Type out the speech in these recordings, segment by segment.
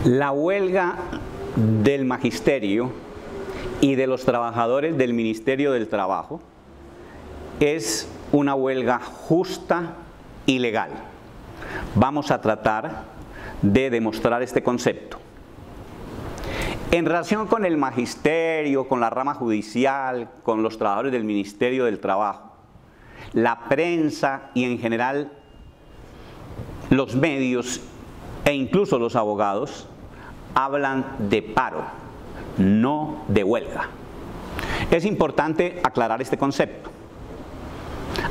La huelga del magisterio y de los trabajadores del Ministerio del Trabajo es una huelga justa y legal. Vamos a tratar de demostrar este concepto. En relación con el magisterio, con la rama judicial, con los trabajadores del Ministerio del Trabajo, la prensa y en general los medios e incluso los abogados hablan de paro, no de huelga. Es importante aclarar este concepto.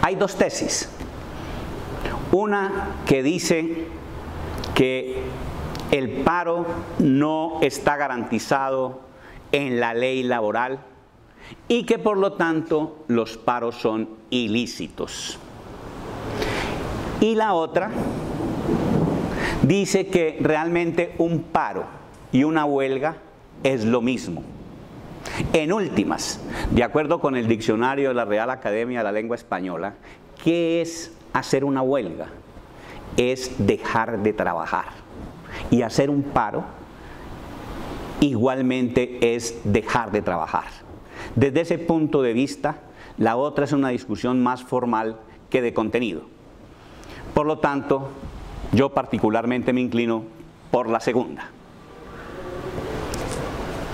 Hay dos tesis. Una que dice que el paro no está garantizado en la ley laboral y que por lo tanto los paros son ilícitos. Y la otra dice que realmente un paro y una huelga es lo mismo. En últimas, de acuerdo con el diccionario de la Real Academia de la Lengua Española, ¿qué es hacer una huelga? Es dejar de trabajar. Y hacer un paro igualmente es dejar de trabajar. Desde ese punto de vista, la otra es una discusión más formal que de contenido. Por lo tanto, yo particularmente me inclino por la segunda.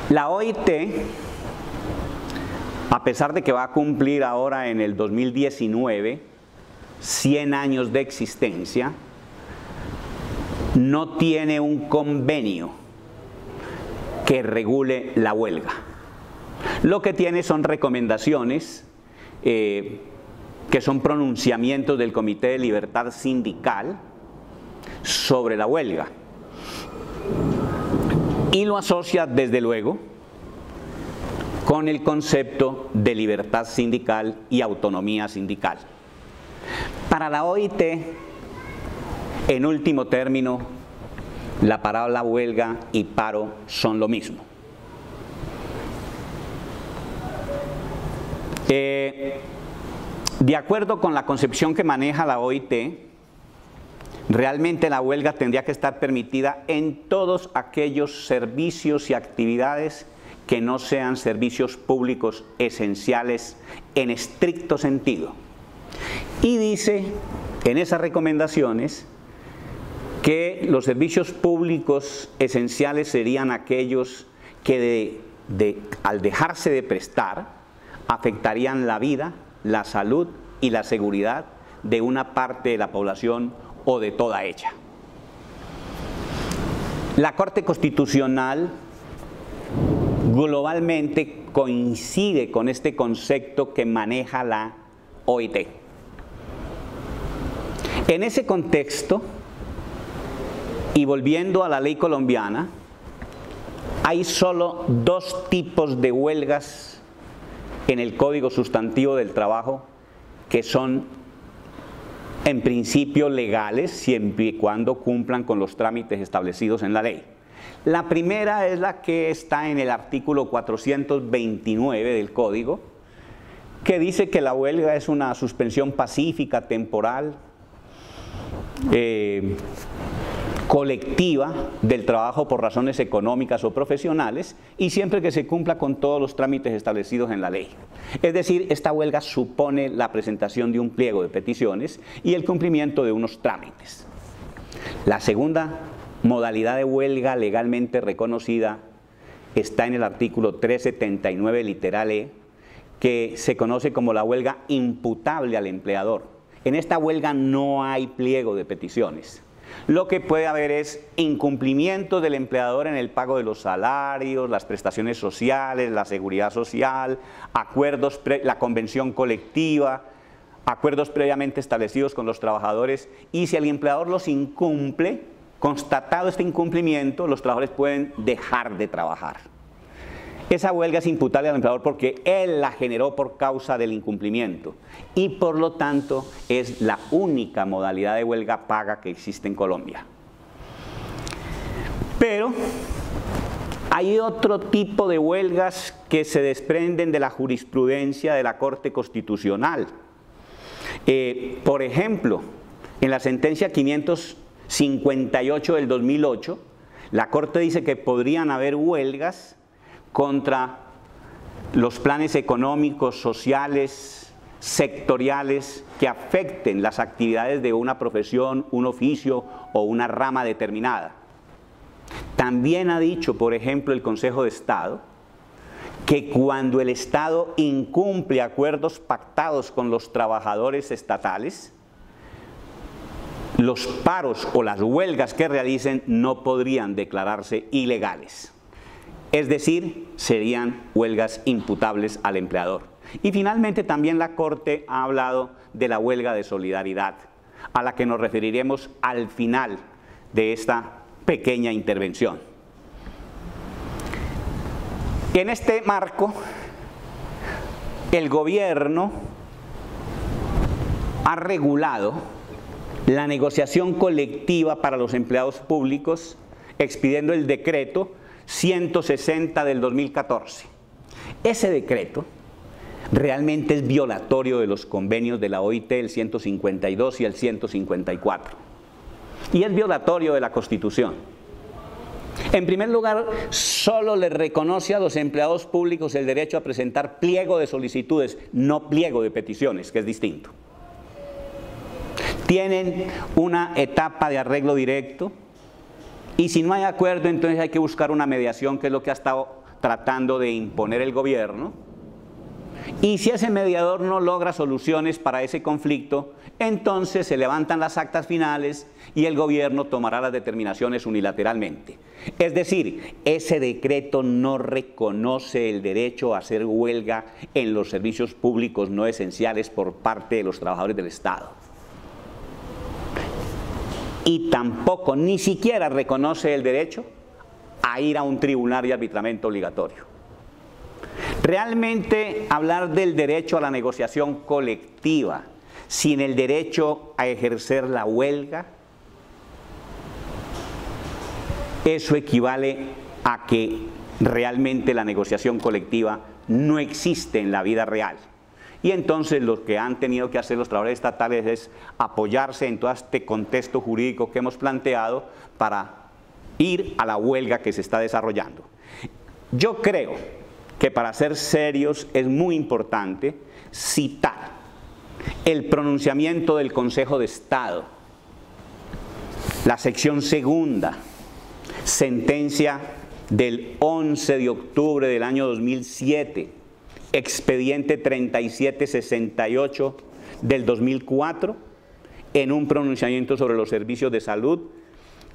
La OIT, a pesar de que va a cumplir ahora en el 2019 100 años de existencia, no tiene un convenio que regule la huelga. Lo que tiene son recomendaciones que son pronunciamientos del Comité de Libertad Sindical sobre la huelga. Y lo asocia desde luego con el concepto de libertad sindical y autonomía sindical. Para la OIT, en último término, la palabra huelga y paro son lo mismo. De acuerdo con la concepción que maneja la OIT, realmente la huelga tendría que estar permitida en todos aquellos servicios y actividades que no sean servicios públicos esenciales en estricto sentido. Y dice en esas recomendaciones que los servicios públicos esenciales serían aquellos que al dejarse de prestar afectarían la vida, la salud y la seguridad de una parte de la población o de toda ella. La Corte Constitucional globalmente coincide con este concepto que maneja la OIT. En ese contexto, y volviendo a la ley colombiana, hay solo dos tipos de huelgas en el Código Sustantivo del Trabajo que son en principio legales siempre y cuando cumplan con los trámites establecidos en la ley. La primera es la que está en el artículo 429 del Código, que dice que la huelga es una suspensión pacífica, temporal, colectiva del trabajo por razones económicas o profesionales y siempre que se cumpla con todos los trámites establecidos en la ley. Es decir, esta huelga supone la presentación de un pliego de peticiones y el cumplimiento de unos trámites. La segunda modalidad de huelga legalmente reconocida está en el artículo 379 literal E, que se conoce como la huelga imputable al empleador. En esta huelga no hay pliego de peticiones. Lo que puede haber es incumplimiento del empleador en el pago de los salarios, las prestaciones sociales, la seguridad social, acuerdos, la convención colectiva, acuerdos previamente establecidos con los trabajadores, y si el empleador los incumple, constatado este incumplimiento, los trabajadores pueden dejar de trabajar. Esa huelga es imputable al empleador porque él la generó por causa del incumplimiento y por lo tanto es la única modalidad de huelga paga que existe en Colombia. Pero hay otro tipo de huelgas que se desprenden de la jurisprudencia de la Corte Constitucional. Por ejemplo, en la sentencia 558 del 2008, La Corte dice que podrían haber huelgas contra los planes económicos, sociales, sectoriales que afecten las actividades de una profesión, un oficio o una rama determinada. También ha dicho, por ejemplo, el Consejo de Estado, que cuando el Estado incumple acuerdos pactados con los trabajadores estatales, los paros o las huelgas que realicen no podrían declararse ilegales. Es decir, serían huelgas imputables al empleador. Y finalmente también la Corte ha hablado de la huelga de solidaridad, a la que nos referiremos al final de esta pequeña intervención. En este marco, el gobierno ha regulado la negociación colectiva para los empleados públicos, expidiendo el decreto 160 del 2014. Ese decreto realmente es violatorio de los convenios de la OIT, el 152 y el 154. Y es violatorio de la Constitución. En primer lugar, solo le reconoce a los empleados públicos el derecho a presentar pliego de solicitudes, no pliego de peticiones, que es distinto. Tienen una etapa de arreglo directo y si no hay acuerdo, entonces hay que buscar una mediación, que es lo que ha estado tratando de imponer el gobierno. Y si ese mediador no logra soluciones para ese conflicto, entonces se levantan las actas finales y el gobierno tomará las determinaciones unilateralmente. Es decir, ese decreto no reconoce el derecho a hacer huelga en los servicios públicos no esenciales por parte de los trabajadores del Estado. Y tampoco, ni siquiera reconoce el derecho a ir a un tribunal y arbitramiento obligatorio. Realmente hablar del derecho a la negociación colectiva sin el derecho a ejercer la huelga, eso equivale a que realmente la negociación colectiva no existe en la vida real. Y entonces lo que han tenido que hacer los trabajadores estatales es apoyarse en todo este contexto jurídico que hemos planteado para ir a la huelga que se está desarrollando. Yo creo que para ser serios es muy importante citar el pronunciamiento del Consejo de Estado, la sección segunda, sentencia del 11 de octubre del año 2007, expediente 3768 del 2004, en un pronunciamiento sobre los servicios de salud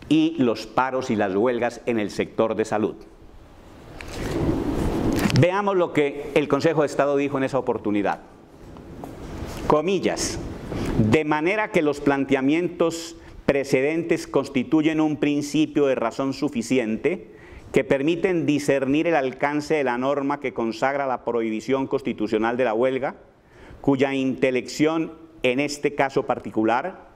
y los paros y las huelgas en el sector de salud. Veamos lo que el Consejo de Estado dijo en esa oportunidad. Comillas, de manera que los planteamientos precedentes constituyen un principio de razón suficiente que permiten discernir el alcance de la norma que consagra la prohibición constitucional de la huelga, cuya intelección en este caso particular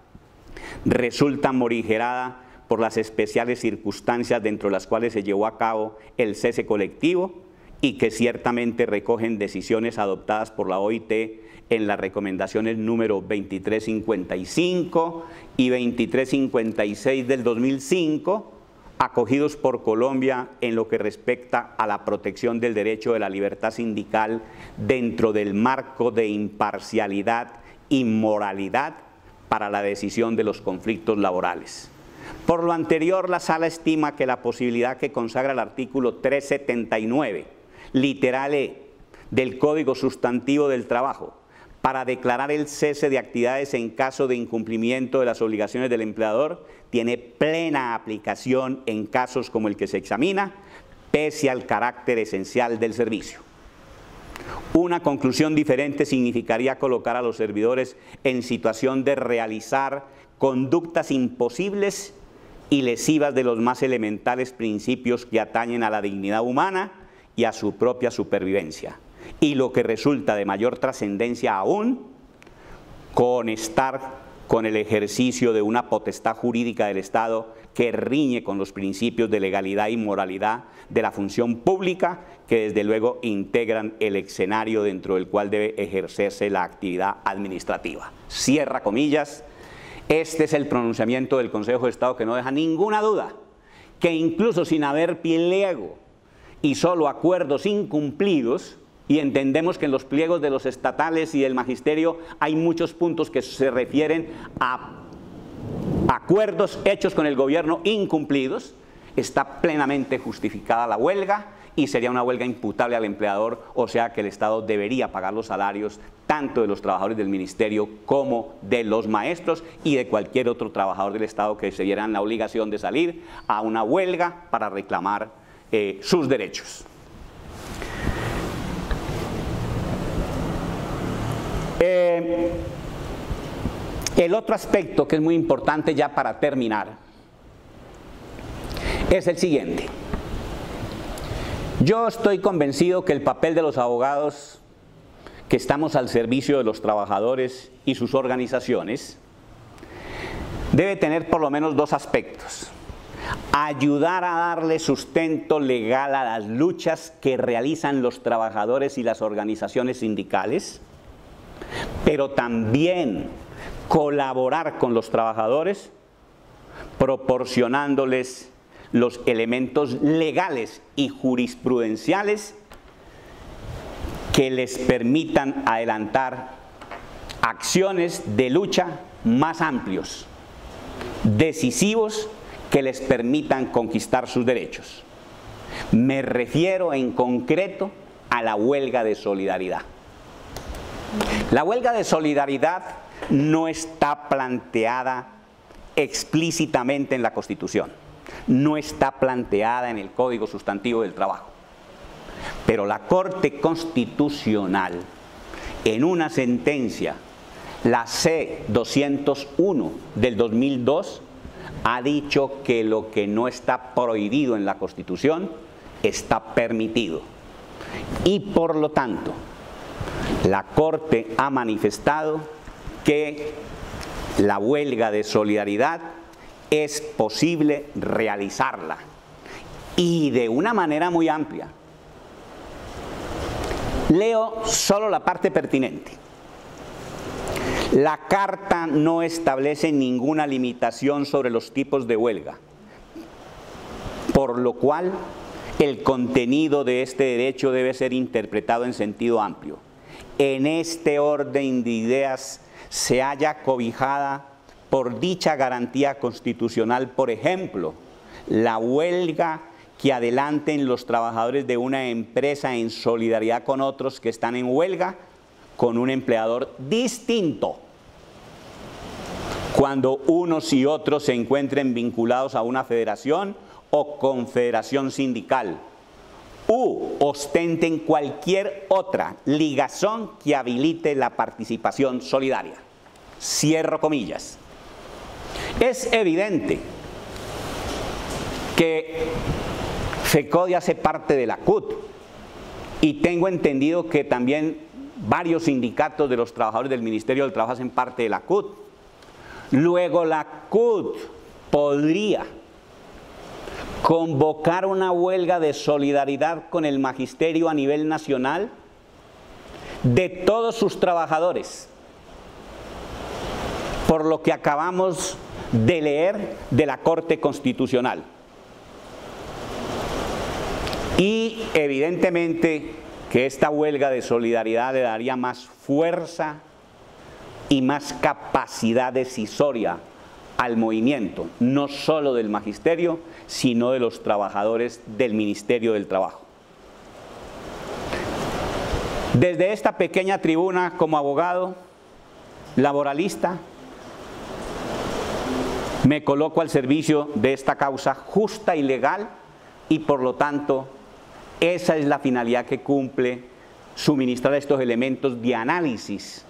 resulta morigerada por las especiales circunstancias dentro de las cuales se llevó a cabo el cese colectivo y que ciertamente recogen decisiones adoptadas por la OIT en las recomendaciones número 2355 y 2356 del 2005, acogidos por Colombia en lo que respecta a la protección del derecho de la libertad sindical dentro del marco de imparcialidad y moralidad para la decisión de los conflictos laborales. Por lo anterior, la Sala estima que la posibilidad que consagra el artículo 379, literal E, del Código Sustantivo del Trabajo, para declarar el cese de actividades en caso de incumplimiento de las obligaciones del empleador, tiene plena aplicación en casos como el que se examina, pese al carácter esencial del servicio. Una conclusión diferente significaría colocar a los servidores en situación de realizar conductas imposibles y lesivas de los más elementales principios que atañen a la dignidad humana y a su propia supervivencia. Y lo que resulta de mayor trascendencia aún, conectar con el ejercicio de una potestad jurídica del Estado que riñe con los principios de legalidad y moralidad de la función pública, que desde luego integran el escenario dentro del cual debe ejercerse la actividad administrativa. Cierra comillas. Este es el pronunciamiento del Consejo de Estado, que no deja ninguna duda que incluso sin haber pliego y solo acuerdos incumplidos, y entendemos que en los pliegos de los estatales y del magisterio hay muchos puntos que se refieren a acuerdos hechos con el gobierno incumplidos, está plenamente justificada la huelga y sería una huelga imputable al empleador, o sea que el Estado debería pagar los salarios tanto de los trabajadores del ministerio como de los maestros y de cualquier otro trabajador del Estado que se vieran la obligación de salir a una huelga para reclamar sus derechos. El otro aspecto que es muy importante ya para terminar es el siguiente. Yo estoy convencido que el papel de los abogados que estamos al servicio de los trabajadores y sus organizaciones debe tener por lo menos dos aspectos: ayudar a darle sustento legal a las luchas que realizan los trabajadores y las organizaciones sindicales, pero también colaborar con los trabajadores proporcionándoles los elementos legales y jurisprudenciales que les permitan adelantar acciones de lucha más amplios, decisivos, que les permitan conquistar sus derechos. Me refiero en concreto a la huelga de solidaridad. La huelga de solidaridad no está planteada explícitamente en la Constitución, no está planteada en el Código Sustantivo del Trabajo, pero la Corte Constitucional, en una sentencia, la C-201 del 2002, ha dicho que lo que no está prohibido en la Constitución está permitido. Y por lo tanto, la Corte ha manifestado que la huelga de solidaridad es posible realizarla, y de una manera muy amplia. Leo solo la parte pertinente. La Carta no establece ninguna limitación sobre los tipos de huelga, por lo cual el contenido de este derecho debe ser interpretado en sentido amplio. En este orden de ideas se halla cobijada por dicha garantía constitucional, por ejemplo, la huelga que adelanten los trabajadores de una empresa en solidaridad con otros que están en huelga con un empleador distinto, cuando unos y otros se encuentren vinculados a una federación o confederación sindical, u ostenten cualquier otra ligazón que habilite la participación solidaria. Cierro comillas. Es evidente que FECODE hace parte de la CUT, y tengo entendido que también varios sindicatos de los trabajadores del Ministerio del Trabajo hacen parte de la CUT. Luego la CUT podría convocar una huelga de solidaridad con el magisterio a nivel nacional de todos sus trabajadores, por lo que acabamos de leer de la Corte Constitucional. Y evidentemente que esta huelga de solidaridad le daría más fuerza y más capacidad decisoria al movimiento, no solo del magisterio, sino de los trabajadores del Ministerio del Trabajo. Desde esta pequeña tribuna, como abogado laboralista, me coloco al servicio de esta causa justa y legal, y por lo tanto esa es la finalidad que cumple suministrar estos elementos de análisis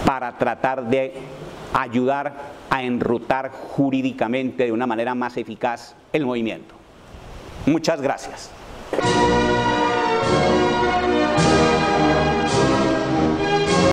para tratar de ayudar a enrutar jurídicamente de una manera más eficaz el movimiento. Muchas gracias.